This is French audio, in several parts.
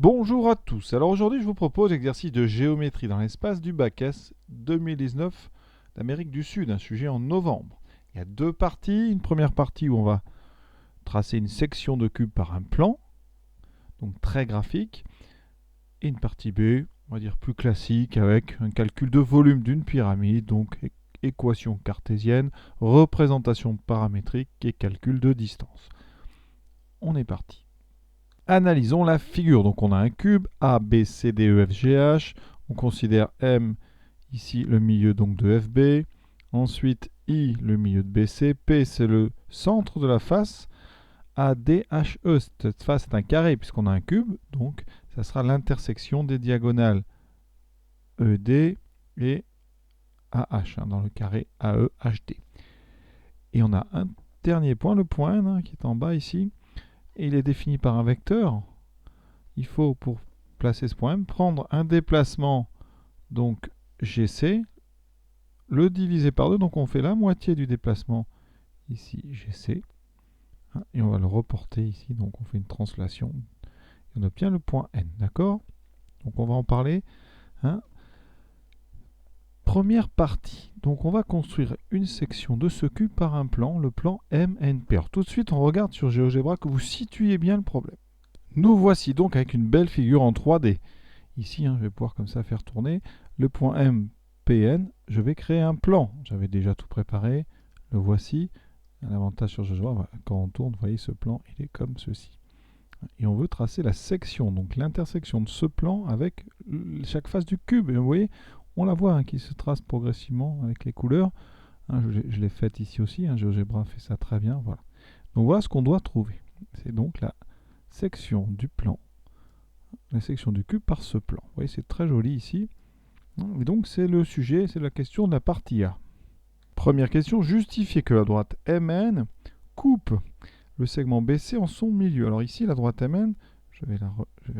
Bonjour à tous. Alors aujourd'hui, je vous propose l'exercice de géométrie dans l'espace du bac S 2019 d'Amérique du Sud, un sujet en novembre. Il y a deux parties. Une première partie où on va tracer une section de cube par un plan, donc très graphique, et une partie B, on va dire plus classique, avec un calcul de volume d'une pyramide, donc équation cartésienne, représentation paramétrique et calcul de distance. On est parti. Analysons la figure. Donc on a un cube A, B, C, D, E, F, G, H. On considère M ici le milieu donc de FB. Ensuite I le milieu de BC. P c'est le centre de la face. A, D, H, E. Cette face est un carré puisqu'on a un cube. Donc ça sera l'intersection des diagonales ED et AH dans le carré AE, HD. Et on a un dernier point, le point N qui est en bas ici. Et il est défini par un vecteur. Il faut, pour placer ce point M, prendre un déplacement, donc GC, le diviser par 2, donc on fait la moitié du déplacement, ici GC, et on va le reporter ici, donc on fait une translation, et on obtient le point N, d'accord? Donc on va en parler. Première partie, donc on va construire une section de ce cube par un plan, le plan MNP. Alors tout de suite, on regarde sur GeoGebra que vous situez bien le problème. Nous voici donc avec une belle figure en 3D. Ici, je vais pouvoir comme ça faire tourner le point MPN. Je vais créer un plan. J'avais déjà tout préparé. Le voici. L'avantage sur GeoGebra, quand on tourne, vous voyez ce plan, il est comme ceci. Et on veut tracer la section, donc l'intersection de ce plan avec chaque face du cube. Et vous voyez, on la voit qui se trace progressivement avec les couleurs. Je l'ai faite ici aussi. GeoGebra fait ça très bien. Voilà. Donc voilà ce qu'on doit trouver. C'est donc la section du plan, la section du cube par ce plan. Vous voyez, c'est très joli ici. Et donc, c'est le sujet, c'est la question de la partie A. Première question, justifier que la droite MN coupe le segment BC en son milieu. Alors ici, la droite MN, je vais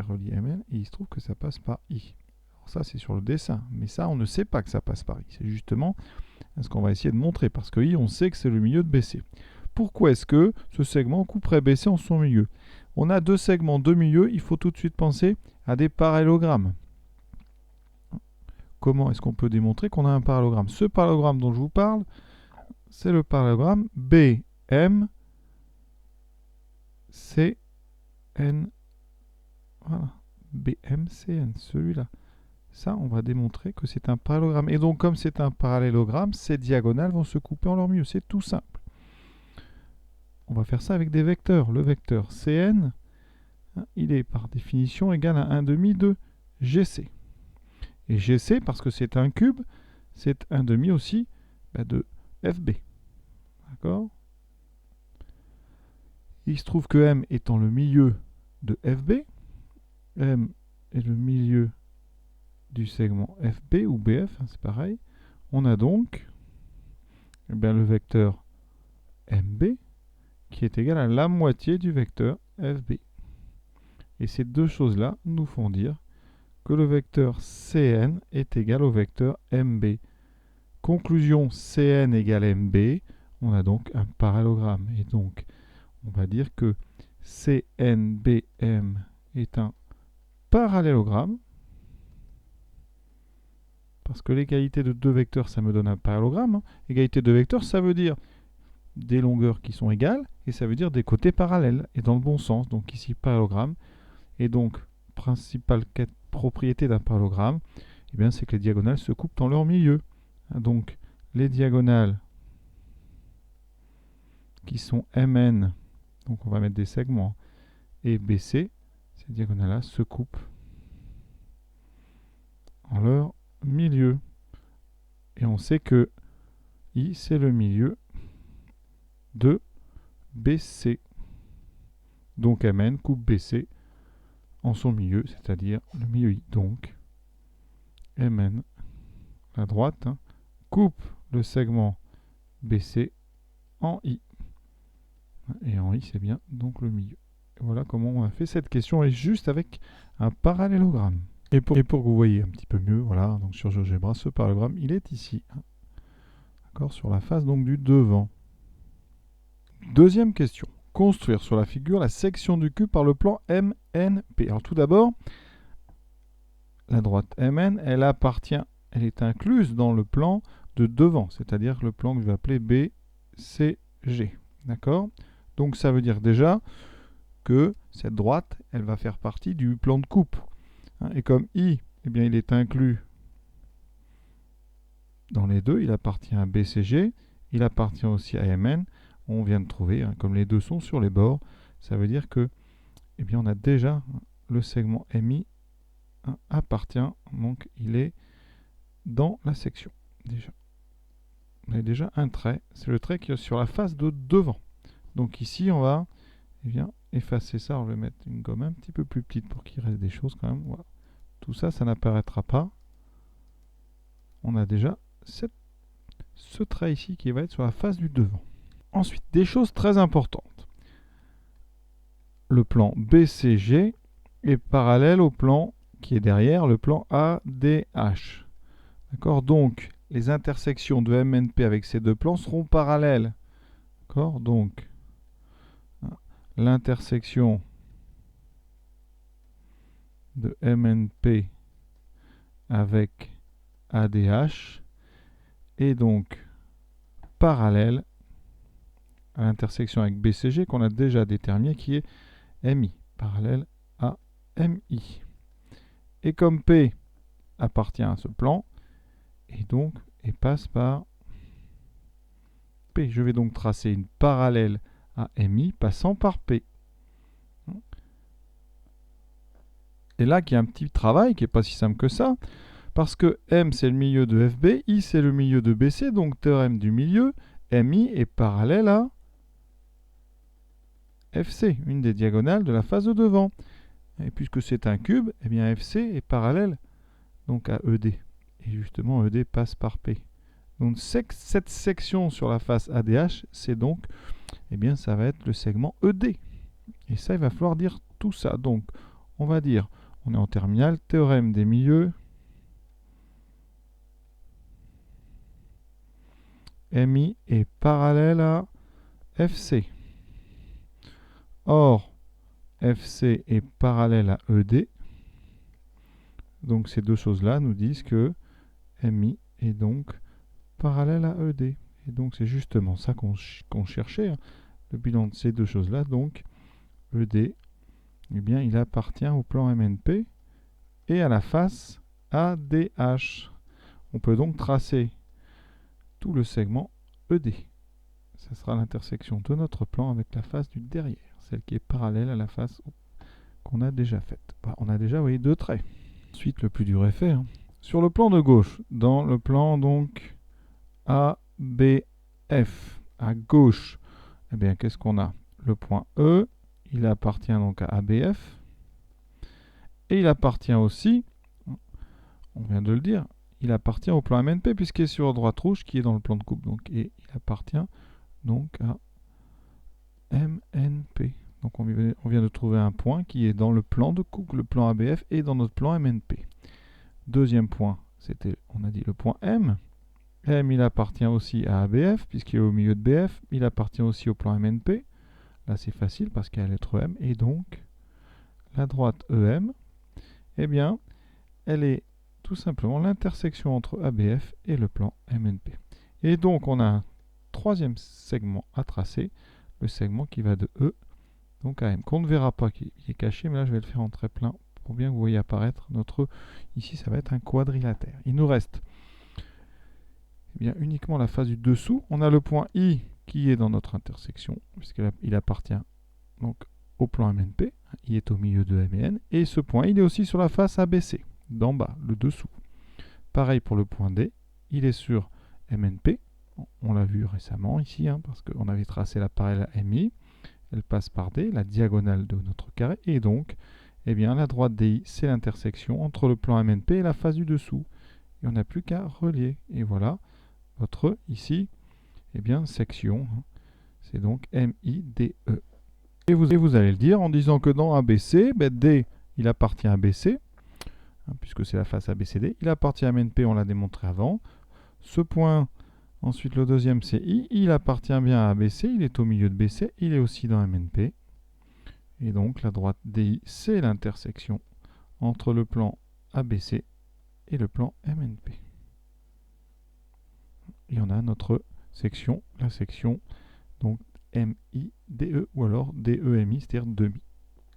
relier MN, et il se trouve que ça passe par I. Alors ça, c'est sur le dessin, mais ça, on ne sait pas que ça passe par I. C'est justement ce qu'on va essayer de montrer, parce que I, on sait que c'est le milieu de BC. Pourquoi est-ce que ce segment couperait BC en son milieu? On a deux segments, deux milieux, il faut tout de suite penser à des parallélogrammes. Comment est-ce qu'on peut démontrer qu'on a un parallélogramme? Ce parallélogramme dont je vous parle, c'est le parallélogramme BMCN. Voilà, BMCN, celui-là. Ça, on va démontrer que c'est un parallélogramme. Et donc, comme c'est un parallélogramme, ces diagonales vont se couper en leur milieu. C'est tout simple. On va faire ça avec des vecteurs. Le vecteur CN, il est par définition égal à 1/2 de GC. Et GC, parce que c'est un cube, c'est 1/2 aussi de FB. D'accord? Il se trouve que M étant le milieu de FB, M est le milieu du segment FB ou BF, c'est pareil. On a donc le vecteur MB qui est égal à la moitié du vecteur FB. Et ces deux choses-là nous font dire que le vecteur CN est égal au vecteur MB. Conclusion, CN égale MB, on a donc un parallélogramme. Et donc, on va dire que CNBM est un parallélogramme, parce que l'égalité de deux vecteurs, ça me donne un parallélogramme. Égalité de vecteurs, ça veut dire des longueurs qui sont égales, et ça veut dire des côtés parallèles, et dans le bon sens. Donc ici, parallélogramme. Et donc, principale propriété d'un parallélogramme, c'est que les diagonales se coupent dans leur milieu. Donc, les diagonales qui sont MN, donc on va mettre des segments, et BC, ces diagonales-là se coupent en leur milieu. Et on sait que I, c'est le milieu de BC. Donc MN coupe BC en son milieu, c'est-à-dire le milieu I. Donc, MN, la droite, coupe le segment BC en I. Et en I, c'est bien donc le milieu. Et voilà comment on a fait cette question, et juste avec un parallélogramme. Et pour que vous voyez un petit peu mieux, voilà, donc sur GeoGebra, ce parallélogramme, il est ici. D'accord, sur la face donc du devant. Deuxième question. construire sur la figure la section du cube par le plan MNP. Alors tout d'abord, la droite MN, elle est incluse dans le plan de devant, c'est-à-dire le plan que je vais appeler BCG. D'accord? Donc ça veut dire déjà que cette droite, elle va faire partie du plan de coupe. Et comme I, eh bien, il est inclus dans les deux, il appartient à BCG, il appartient aussi à MN. On vient de trouver, comme les deux sont sur les bords, ça veut dire que, eh bien, on a déjà le segment MI appartient, donc il est dans la section déjà. On a déjà un trait, c'est le trait qui est sur la face de devant. Donc ici, on va effacer ça, on va mettre une gomme un petit peu plus petite pour qu'il reste des choses quand même. Voilà. Tout ça, ça n'apparaîtra pas. On a déjà ce trait ici qui va être sur la face du devant. Ensuite, des choses très importantes. Le plan BCG est parallèle au plan qui est derrière, le plan ADH. D'accord? Donc, les intersections de MNP avec ces deux plans seront parallèles. D'accord? Donc, l'intersection de MNP avec ADH est donc parallèle à l'intersection avec BCG qu'on a déjà déterminé qui est MI, parallèle à MI. Et comme P appartient à ce plan, et passe par P. Je vais donc tracer une parallèle à MI passant par P. Et là, qu'il y a un petit travail qui n'est pas si simple que ça, parce que M, c'est le milieu de FB, I, c'est le milieu de BC, donc théorème du milieu, MI est parallèle à FC, une des diagonales de la face de devant. Et puisque c'est un cube, eh bien FC est parallèle donc à ED. Et justement, ED passe par P. Donc cette section sur la face ADH, c'est donc, eh bien, ça va être le segment ED. Et ça, il va falloir dire tout ça. Donc, on va dire, on est en terminale, théorème des milieux. MI est parallèle à FC. Or, FC est parallèle à ED. Donc ces deux choses-là nous disent que MI est donc parallèle à ED. Et donc c'est justement ça qu'on cherchait, le bilan de ces deux choses-là. Donc ED, eh bien, il appartient au plan MNP et à la face ADH. On peut donc tracer tout le segment ED. Ça sera l'intersection de notre plan avec la face du derrière, celle qui est parallèle à la face qu'on a déjà faite. On a déjà, vous voyez, deux traits. Ensuite, le plus dur est fait. Sur le plan de gauche, dans le plan donc ABF, à gauche, eh bien, qu'est-ce qu'on a? Le point E, il appartient donc à ABF. Et il appartient aussi, on vient de le dire, il appartient au plan MNP puisqu'il est sur la droite rouge qui est dans le plan de coupe. Donc, et il appartient donc à MNP. Donc on vient de trouver un point qui est dans le plan de coupe, le plan ABF et dans notre plan MNP. Deuxième point, c'était, on a dit le point M. M, il appartient aussi à ABF puisqu'il est au milieu de BF. Il appartient aussi au plan MNP. Là, c'est facile parce qu'il y a la lettre M. Et donc, la droite EM, eh bien, elle est tout simplement l'intersection entre ABF et le plan MNP. Et donc, on a un troisième segment à tracer, le segment qui va de E donc à M, qu'on ne verra pas, qui est caché, mais là, je vais le faire en trait plein pour bien que vous voyez apparaître notre... Ici, ça va être un quadrilatère. Il nous reste eh bien, uniquement la face du dessous. On a le point I qui est dans notre intersection, puisqu'il appartient donc au plan MNP. I est au milieu de M et N. Et ce point, il est aussi sur la face ABC, d'en bas, le dessous. Pareil pour le point D. Il est sur MNP. On l'a vu récemment ici, parce qu'on avait tracé la parallèle à MI. Elle passe par D, la diagonale de notre carré. Et donc, eh bien, la droite DI, c'est l'intersection entre le plan MNP et la face du dessous. Et on n'a plus qu'à relier. Et voilà, votre, ici, eh bien, section. C'est donc MIDE. Et vous allez le dire en disant que dans ABC, ben D, il appartient à BC, puisque c'est la face ABCD. Il appartient à MNP, on l'a démontré avant. Ce point Ensuite, le deuxième, c'est I. Il appartient bien à ABC. Il est au milieu de BC. Il est aussi dans MNP. Et donc, la droite DI, c'est l'intersection entre le plan ABC et le plan MNP. Et on a notre section, la section donc MIDE ou alors DEMI, c'est-à-dire demi.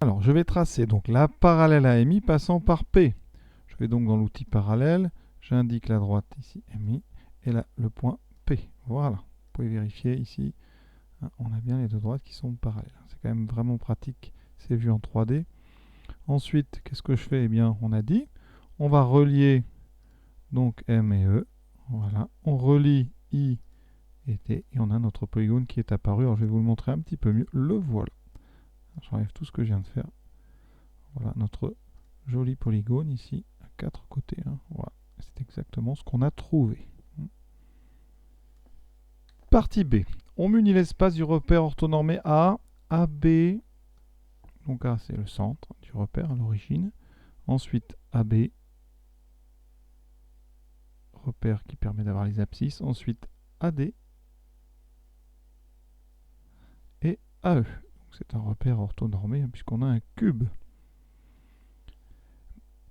Alors, je vais tracer donc la parallèle à MI passant par P. Je vais donc dans l'outil parallèle, j'indique la droite ici MI et là le point P. Voilà, vous pouvez vérifier ici, hein, on a bien les deux droites qui sont parallèles. C'est quand même vraiment pratique, c'est vu en 3D. Ensuite, qu'est-ce que je fais? Eh bien, on a dit, on va relier donc M et E. Voilà, on relie I et T et on a notre polygone qui est apparu. Alors, je vais vous le montrer un petit peu mieux. Le voilà. J'enlève tout ce que je viens de faire. Voilà notre joli polygone ici, à 4 côtés. Hein. Voilà. C'est exactement ce qu'on a trouvé. Partie B. On munit l'espace du repère orthonormé A, AB. Donc A, c'est le centre du repère à l'origine. Ensuite, AB, repère qui permet d'avoir les abscisses. Ensuite, AD et AE. C'est un repère orthonormé puisqu'on a un cube.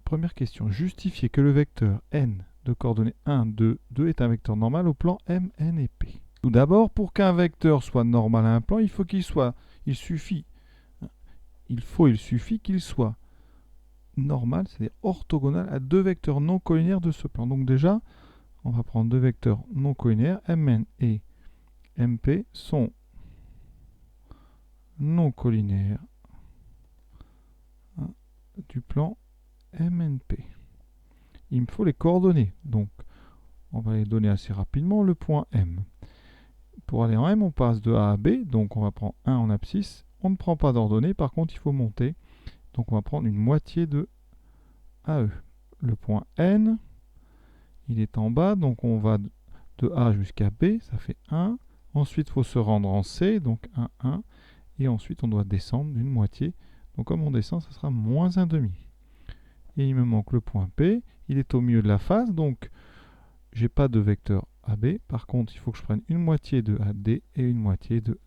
Première question. Justifier que le vecteur n de coordonnées 1, 2, 2 est un vecteur normal au plan M, N et P. Tout d'abord, pour qu'un vecteur soit normal à un plan, il suffit qu'il soit normal, c'est-à-dire orthogonal à deux vecteurs non collinaires de ce plan. Donc déjà, on va prendre deux vecteurs non collinaires, Mn et Mp sont non collinaires du plan MNP. Il me faut les coordonnées, donc on va les donner assez rapidement. Le point M. Pour aller en M, on passe de A à B, donc on va prendre 1 en abscisse. On ne prend pas d'ordonnée, par contre il faut monter. Donc on va prendre une moitié de AE. Le point N, il est en bas, donc on va de A jusqu'à B, ça fait 1. Ensuite, il faut se rendre en C, donc 1, 1. Et ensuite, on doit descendre d'une moitié. Donc comme on descend, ça sera moins 1,5. Et il me manque le point P. Il est au milieu de la face, donc j'ai pas de vecteur AB. Par contre, il faut que je prenne une moitié de AD et une moitié de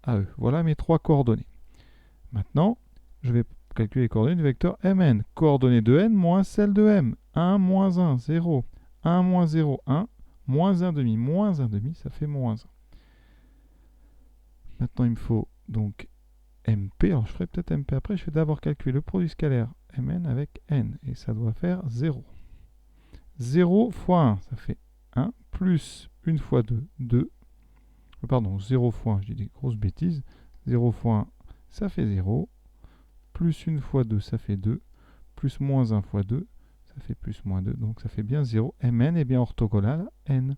AE. Voilà mes trois coordonnées. Maintenant, je vais calculer les coordonnées du vecteur Mn. Coordonnées de n moins celles de M. 1, moins 1, 0. 1, moins 0, 1. Moins 1,5. Moins 1,5, ça fait moins 1. Maintenant, il me faut donc MP. Alors, je ferai peut-être MP après. Je vais d'abord calculer le produit scalaire Mn avec n. Et ça doit faire 0. 0 fois 1, ça fait 1. Plus 1 fois 2, 2. Pardon, 0 fois 1, je dis des grosses bêtises. 0 fois 1, ça fait 0. Plus 1 fois 2, ça fait 2. Plus moins 1 fois 2, ça fait plus moins 2. Donc ça fait bien 0. Mn est bien orthogonal à n.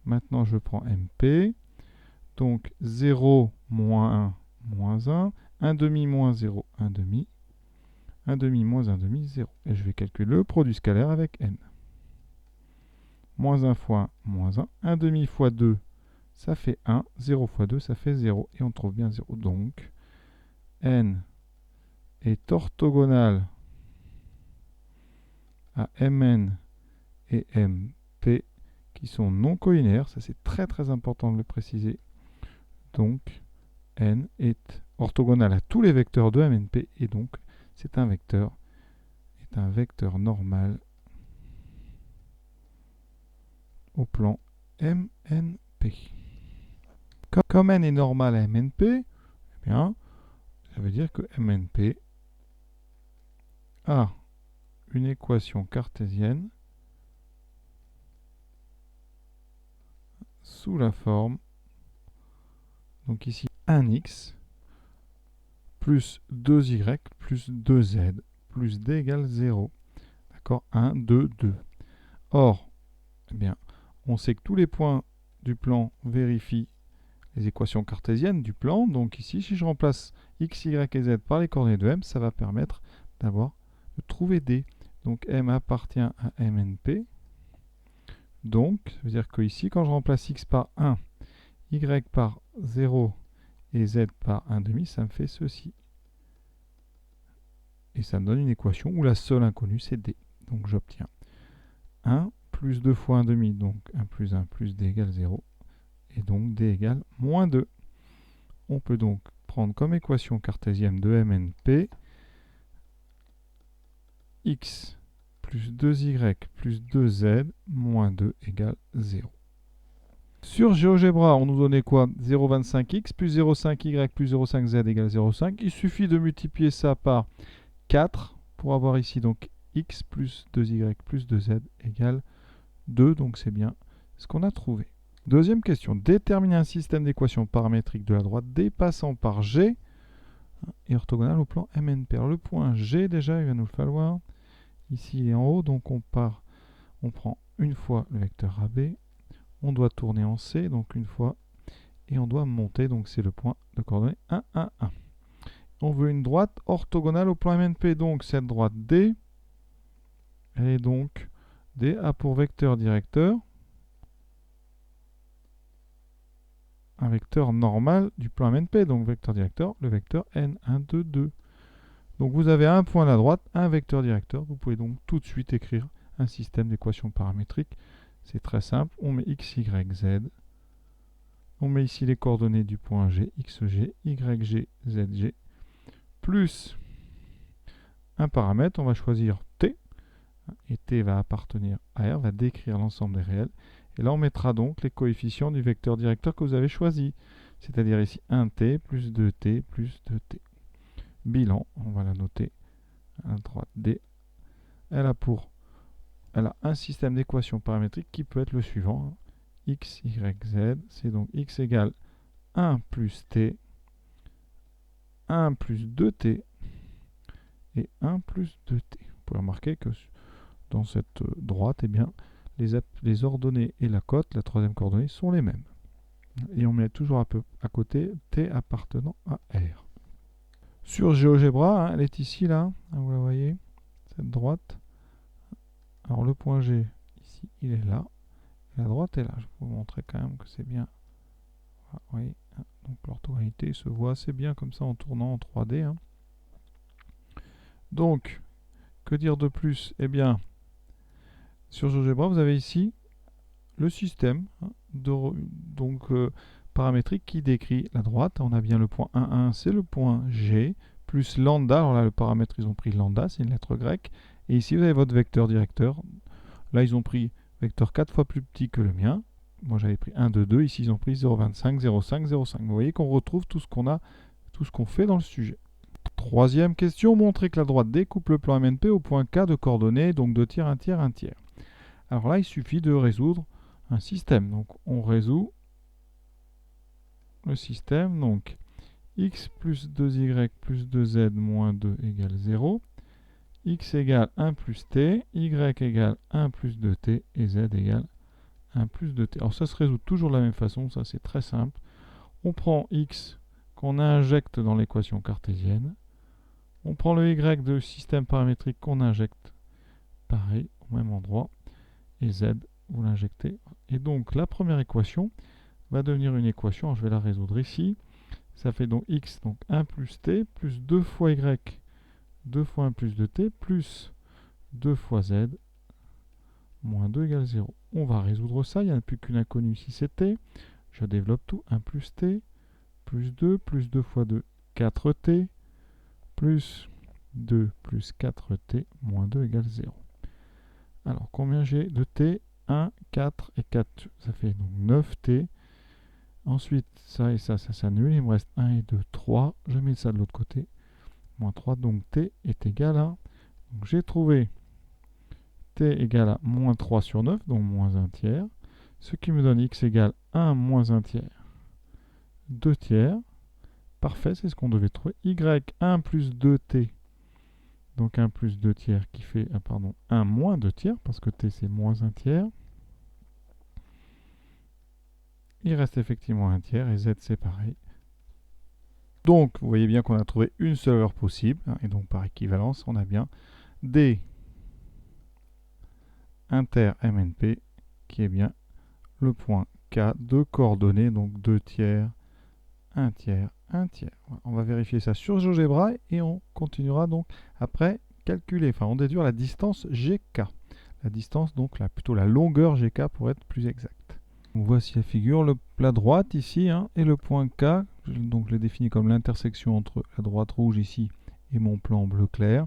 Maintenant, je prends MP. Donc 0 moins 1, moins 1. 1 demi moins 0, 1 demi. 1 demi moins 1 demi, 0. Et je vais calculer le produit scalaire avec n. Moins 1 fois 1, moins 1. 1 demi fois 2, ça fait 1. 0 fois 2, ça fait 0. Et on trouve bien 0. Donc, n est orthogonal à Mn et Mp qui sont non collinaires. Ça, c'est très très important de le préciser. Donc, n est orthogonal à tous les vecteurs de MNP et donc c'est un vecteur normal au plan MNP. Comme n est normal à MNP, eh bien, ça veut dire que MNP a une équation cartésienne sous la forme, donc ici 1x plus 2y plus 2z plus d égale 0. D'accord? 1, 2, 2. Or, eh bien, on sait que tous les points du plan vérifient les équations cartésiennes du plan. Donc ici, si je remplace x, y et z par les coordonnées de m, ça va permettre de trouver d. Donc m appartient à MNP. Donc, ça veut dire que ici, quand je remplace x par 1, y par 0 et z par 1,5, ça me fait ceci. Et ça me donne une équation où la seule inconnue, c'est d. Donc j'obtiens 1 plus 2 fois 1,5, donc 1 plus d égale 0. et donc d égale moins 2. On peut donc prendre comme équation cartésienne de MNP x plus 2y plus 2z moins 2 égale 0. Sur GeoGebra, on nous donnait quoi? 0,25x plus 0,5y plus 0,5z égale 0,5. Il suffit de multiplier ça par 4 pour avoir ici donc x plus 2y plus 2z égale 2. Donc c'est bien ce qu'on a trouvé. Deuxième question. Déterminer un système d'équations paramétriques de la droite D passant par G et orthogonal au plan MNP. Alors le point G, déjà, il va nous le falloir. Ici, il est en haut, donc on prend une fois le vecteur AB. On doit tourner en C, donc une fois, et on doit monter, donc c'est le point de coordonnées 1, 1, 1. On veut une droite orthogonale au plan MNP, donc cette droite D, elle est donc, D a pour vecteur directeur un vecteur normal du plan MNP, donc vecteur directeur, le vecteur N1, 2, 2. Donc vous avez un point à la droite, un vecteur directeur, vous pouvez donc tout de suite écrire un système d'équations paramétriques. C'est très simple, on met x, y, z. On met ici les coordonnées du point G, xg, yg, zg, plus un paramètre, on va choisir t, et t va appartenir à R, va décrire l'ensemble des réels. Et là, on mettra donc les coefficients du vecteur directeur que vous avez choisi, c'est-à-dire ici 1t plus 2t plus 2t. Bilan, on va la noter à droite D. Elle a un système d'équations paramétriques qui peut être le suivant. X, Y, Z, c'est donc x égale 1 plus t, 1 plus 2t et 1 plus 2t. Vous pouvez remarquer que dans cette droite, eh bien, les ordonnées et la cote, la troisième coordonnée, sont les mêmes. Et on met toujours un peu à côté t appartenant à R. Sur GeoGebra, hein, elle est ici, là, hein, vous la voyez, cette droite. Alors le point G, ici, il est là. La droite est là. Je vais vous montrer quand même que c'est bien. Voilà, vous voyez, hein, donc l'orthogonalité se voit assez bien comme ça en tournant en 3D. Hein. Donc, que dire de plus? Eh bien, sur GeoGebra, vous avez ici le système hein, paramétrique qui décrit la droite. On a bien le point 1, 1, c'est le point G, plus lambda. Alors là, le paramètre, ils ont pris lambda, c'est une lettre grecque. Et ici, vous avez votre vecteur directeur. Là, ils ont pris vecteur 4 fois plus petit que le mien. Moi, j'avais pris 1, 2, 2. Ici, ils ont pris 0,25, 0,5, 0,5. Vous voyez qu'on retrouve tout ce qu'on fait dans le sujet. Troisième question, montrer que la droite D coupe le plan MNP au point K de coordonnées, donc 2 tiers, 1 tiers, 1 tiers. Alors là, il suffit de résoudre un système. Donc, on résout le système. Donc, x plus 2y plus 2z moins 2 égale 0. X égale 1 plus t, y égale 1 plus 2t et z égale 1 plus 2t. Alors ça se résout toujours de la même façon, ça c'est très simple. On prend x qu'on injecte dans l'équation cartésienne. On prend le y de système paramétrique qu'on injecte pareil au même endroit. Et z, vous l'injectez. Et donc la première équation va devenir une équation, je vais la résoudre ici. Ça fait donc x, donc 1 plus t, plus 2 fois y, 2 fois 1 plus 2t, plus 2 fois z, moins 2 égale 0. On va résoudre ça, il n'y a plus qu'une inconnue ici, c'est t. Je développe tout, 1 plus t, plus 2 fois 2, 4t, plus 2 plus 4t, moins 2 égale 0. Alors, combien j'ai de t? 1, 4 et 4, ça fait donc 9t. Ensuite, ça et ça s'annule, il me reste 1 et 2, 3. Je mets ça de l'autre côté. Moins 3, donc t est égal à... Donc j'ai trouvé t égale à moins 3 sur 9, donc moins 1 tiers. Ce qui me donne x égale 1 moins 1 tiers, 2 tiers. Parfait, c'est ce qu'on devait trouver. Y, 1 plus 2t, donc 1 plus 2 tiers qui fait 1 moins 2 tiers, parce que t c'est moins 1 tiers. Il reste effectivement 1 tiers, et z c'est pareil. Donc, vous voyez bien qu'on a trouvé une seule valeur possible, hein, et donc par équivalence, on a bien D inter MNP, qui est bien le point K de coordonnées, donc 2 tiers, 1 tiers, 1 tiers. Voilà, on va vérifier ça sur GeoGebra, et on continuera donc après calculer, on déduire la distance GK. La distance, donc plutôt la longueur GK pour être plus exact. Donc, voici la figure, la droite ici, hein, et le point K. Donc je l'ai défini comme l'intersection entre la droite rouge ici et mon plan bleu clair.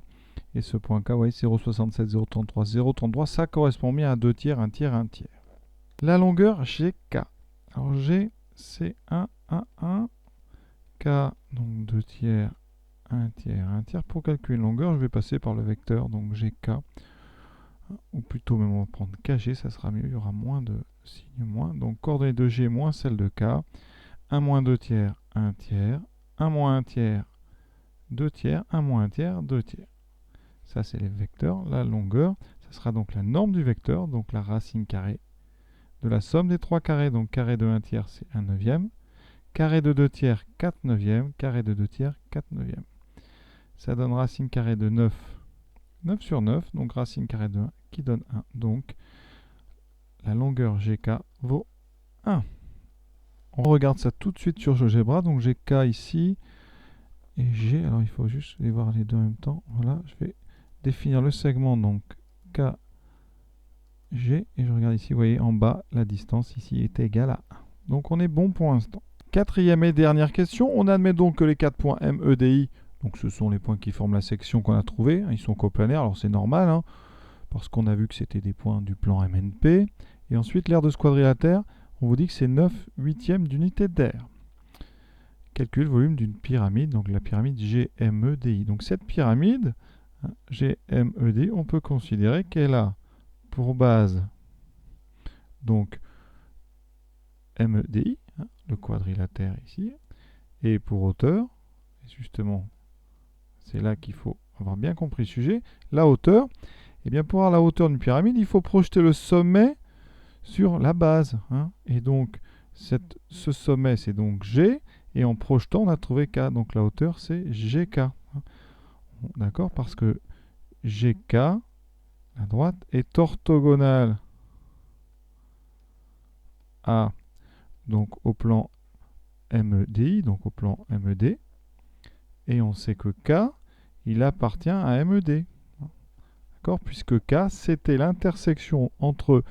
Et ce point K, vous voyez, 0,67, 0,33, 0,33, ça correspond bien à 2 tiers, 1 tiers, 1 tiers. La longueur GK. Alors G, c'est 1, 1, 1. K, donc 2 tiers, 1 tiers, 1 tiers. Pour calculer une longueur, je vais passer par le vecteur, donc GK. Ou plutôt, même on va prendre KG, ça sera mieux, il y aura moins de signes moins. Donc coordonnées de G moins celle de K. 1 moins 2 tiers, 1 tiers. 1 moins 1 tiers, 2 tiers. 1 moins 1 tiers, 2 tiers. Ça, c'est les vecteurs. La longueur, ça sera donc la norme du vecteur, donc la racine carrée de la somme des 3 carrés. Donc carré de 1 tiers, c'est 1 neuvième. Carré de 2 tiers, 4 neuvièmes. Carré de 2 tiers, 4 neuvièmes. Ça donne racine carrée de 9. 9 sur 9, donc racine carrée de 1 qui donne 1. Donc la longueur GK vaut 1. On regarde ça tout de suite sur GeoGebra. Donc j'ai K ici et G. Alors il faut juste les voir les deux en même temps. Voilà, je vais définir le segment, donc KG, et je regarde ici, vous voyez en bas, la distance ici est égale à 1. Donc on est bon pour l'instant. Quatrième et dernière question, on admet donc que les 4 points M, E, D, I, donc ce sont les points qui forment la section qu'on a trouvée, ils sont coplanaires, alors c'est normal, hein, parce qu'on a vu que c'était des points du plan MNP. Et ensuite l'aire de ce quadrilatère, on vous dit que c'est 9 huitièmes d'unité d'aire. Calcule le volume d'une pyramide, donc la pyramide GMEDI. Donc cette pyramide, GMEDI, on peut considérer qu'elle a pour base donc MEDI, le quadrilatère ici, et pour hauteur, et justement c'est là qu'il faut avoir bien compris le sujet, la hauteur, et bien pour avoir la hauteur d'une pyramide, il faut projeter le sommet sur la base. Et donc ce sommet c'est donc G, et en projetant on a trouvé K, donc la hauteur c'est GK. D'accord, parce que GK, la droite, est orthogonale à, donc au plan MEDI, donc au plan MED, et on sait que K, il appartient à MED. D'accord, puisque K, c'était l'intersection entre,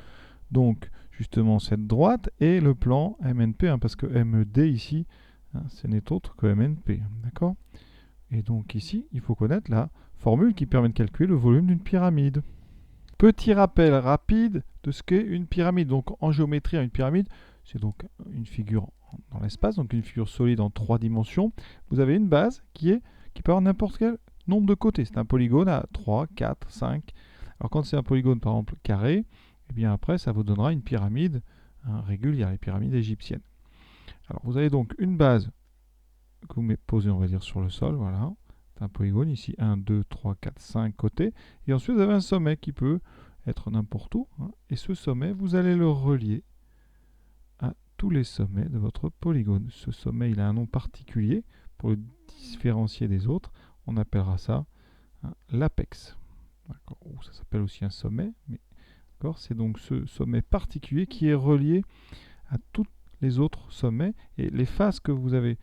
donc, justement, cette droite et le plan MNP, parce que MED ici, ce n'est autre que MNP. D'accord. Et donc ici, il faut connaître la formule qui permet de calculer le volume d'une pyramide. Petit rappel rapide de ce qu'est une pyramide. Donc en géométrie, une pyramide, c'est donc une figure dans l'espace, donc une figure solide en 3 dimensions. Vous avez une base qui peut avoir n'importe quel nombre de côtés. C'est un polygone à 3, 4, 5. Alors quand c'est un polygone par exemple carré, et bien après ça vous donnera une pyramide régulière, les pyramides égyptiennes. Alors vous avez donc une base que vous posez, on va dire, sur le sol, voilà. C'est un polygone ici, 1, 2, 3, 4, 5 côtés. Et ensuite vous avez un sommet qui peut être n'importe où. Et ce sommet, vous allez le relier à tous les sommets de votre polygone. Ce sommet, il a un nom particulier pour le différencier des autres. On appellera ça l'apex. Ou ça s'appelle aussi un sommet. Mais c'est donc ce sommet particulier qui est relié à tous les autres sommets. Et les faces que vous avez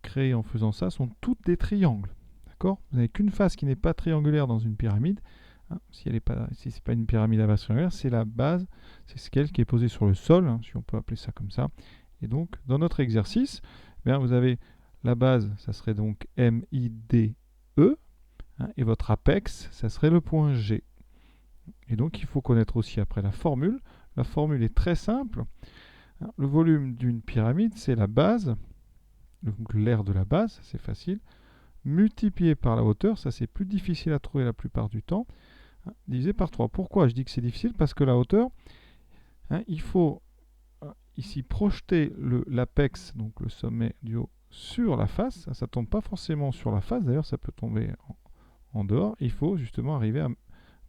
créées en faisant ça sont toutes des triangles. D'accord ? Vous n'avez qu'une face qui n'est pas triangulaire dans une pyramide. Si ce n'est pas une pyramide à base triangulaire, c'est la base, c'est celle qui est posée sur le sol, si on peut appeler ça comme ça. Et donc, dans notre exercice, vous avez la base, ça serait donc MIDE, et votre apex, ça serait le point G. Et donc, il faut connaître aussi après la formule. La formule est très simple. Le volume d'une pyramide, c'est la base, donc l'aire de la base, c'est facile, multiplié par la hauteur, ça c'est plus difficile à trouver la plupart du temps, divisé par 3. Pourquoi je dis que c'est difficile? Parce que la hauteur, il faut ici projeter l'apex, donc le sommet du haut, sur la face. Ça ne tombe pas forcément sur la face, d'ailleurs ça peut tomber en dehors. Il faut justement arriver à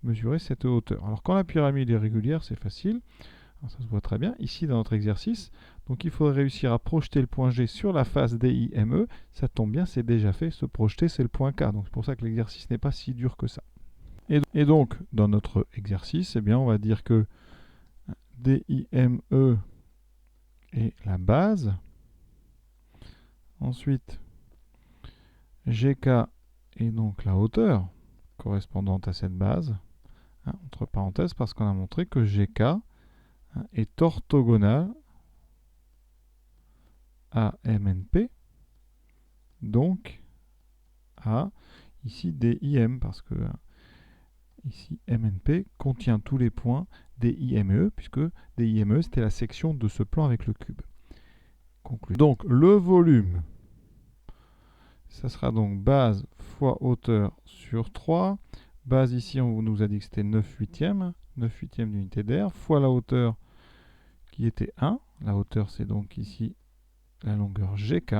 mesurer cette hauteur. Alors quand la pyramide est régulière, c'est facile. Alors, ça se voit très bien. Ici, dans notre exercice, donc il faudrait réussir à projeter le point G sur la face DIME. Ça tombe bien, c'est déjà fait. Se projeter, c'est le point K. Donc c'est pour ça que l'exercice n'est pas si dur que ça. Et donc, dans notre exercice, on va dire que DIME est la base. Ensuite, GK est donc la hauteur correspondante à cette base. Entre parenthèses, parce qu'on a montré que GK est orthogonal à MNP, donc à ici DIM, parce que ici MNP contient tous les points DIME, puisque DIME c'était la section de ce plan avec le cube. Conclusion. Donc le volume, ça sera donc base fois hauteur sur 3. Base ici, on nous a dit que c'était 9 huitièmes, 9 huitièmes d'unité d'air, fois la hauteur qui était 1. La hauteur, c'est donc ici la longueur GK,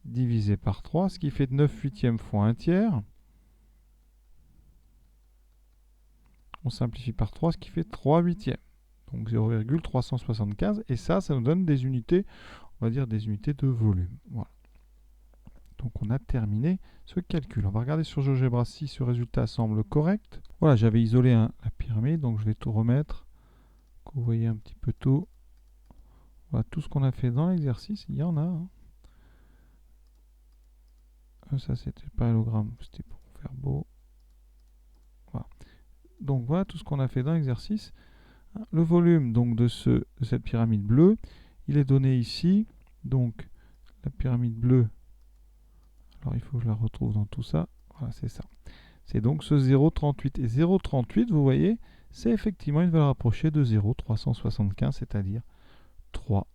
divisé par 3, ce qui fait 9 huitièmes fois 1 tiers. On simplifie par 3, ce qui fait 3 huitièmes. Donc 0,375. Et ça nous donne des unités, on va dire des unités de volume. Voilà. Donc on a terminé ce calcul. On va regarder sur GeoGebra si ce résultat semble correct. Voilà, j'avais isolé la pyramide, donc je vais tout remettre. Que vous voyez un petit peu tout. Voilà, tout ce qu'on a fait dans l'exercice, il y en a. Hein. Ça, c'était le parallélogramme, c'était pour faire beau. Voilà. Donc voilà tout ce qu'on a fait dans l'exercice. Le volume donc de cette pyramide bleue, il est donné ici. Donc la pyramide bleue, alors il faut que je la retrouve dans tout ça. Voilà, c'est ça. C'est donc ce 0,38. Et 0,38, vous voyez, c'est effectivement une valeur approchée de 0,375, c'est-à-dire 3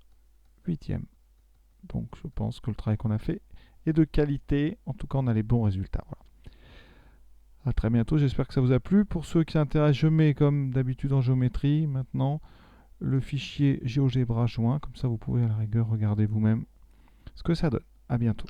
huitièmes. Donc je pense que le travail qu'on a fait est de qualité. En tout cas, on a les bons résultats. Voilà. À très bientôt, j'espère que ça vous a plu. Pour ceux qui s'intéressent, je mets comme d'habitude en géométrie maintenant le fichier GeoGebra joint. Comme ça, vous pouvez à la rigueur regarder vous-même ce que ça donne. À bientôt.